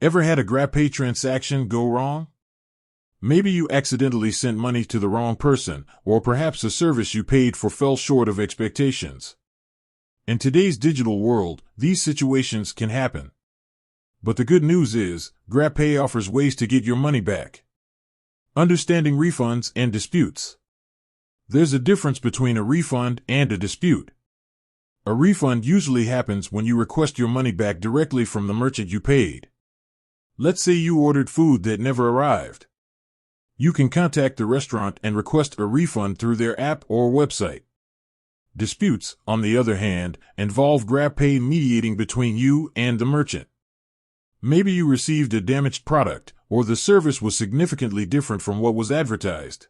Ever had a GrabPay transaction go wrong? Maybe you accidentally sent money to the wrong person, or perhaps a service you paid for fell short of expectations. In today's digital world, these situations can happen. But the good news is, GrabPay offers ways to get your money back. Understanding refunds and disputes. There's a difference between a refund and a dispute. A refund usually happens when you request your money back directly from the merchant you paid. Let's say you ordered food that never arrived. You can contact the restaurant and request a refund through their app or website. Disputes, on the other hand, involve GrabPay mediating between you and the merchant. Maybe you received a damaged product, or the service was significantly different from what was advertised.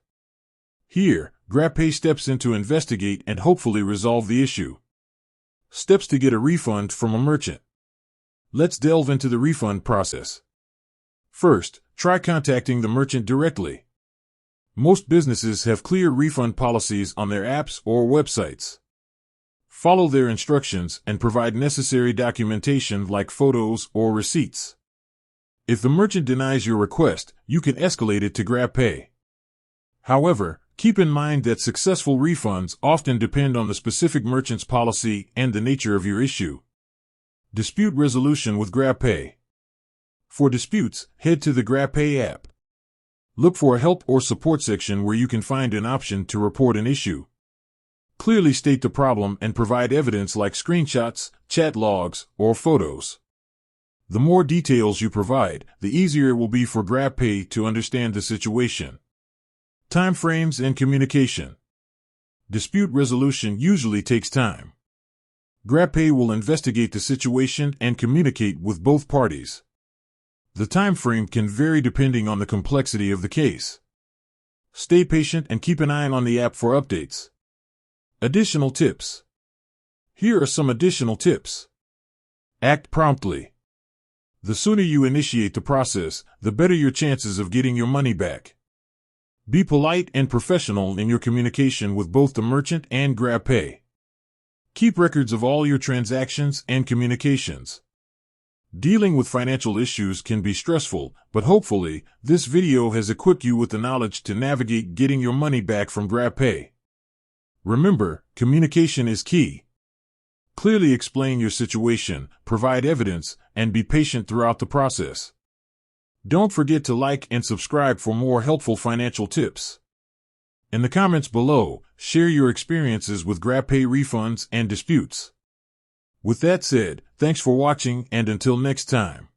Here, GrabPay steps in to investigate and hopefully resolve the issue. Steps to get a refund from a merchant. Let's delve into the refund process. First, try contacting the merchant directly. Most businesses have clear refund policies on their apps or websites. Follow their instructions and provide necessary documentation like photos or receipts. If the merchant denies your request, you can escalate it to GrabPay. However, keep in mind that successful refunds often depend on the specific merchant's policy and the nature of your issue. Dispute resolution with GrabPay. For disputes, head to the GrabPay app. Look for a help or support section where you can find an option to report an issue. Clearly state the problem and provide evidence like screenshots, chat logs, or photos. The more details you provide, the easier it will be for GrabPay to understand the situation. Timeframes and communication. Dispute resolution usually takes time. GrabPay will investigate the situation and communicate with both parties. The time frame can vary depending on the complexity of the case. Stay patient and keep an eye on the app for updates. Additional tips. Here are some additional tips. Act promptly. The sooner you initiate the process, the better your chances of getting your money back. Be polite and professional in your communication with both the merchant and GrabPay. Keep records of all your transactions and communications. Dealing with financial issues can be stressful, but hopefully, this video has equipped you with the knowledge to navigate getting your money back from GrabPay. Remember, communication is key. Clearly explain your situation, provide evidence, and be patient throughout the process. Don't forget to like and subscribe for more helpful financial tips. In the comments below, share your experiences with GrabPay refunds and disputes. With that said, thanks for watching and until next time.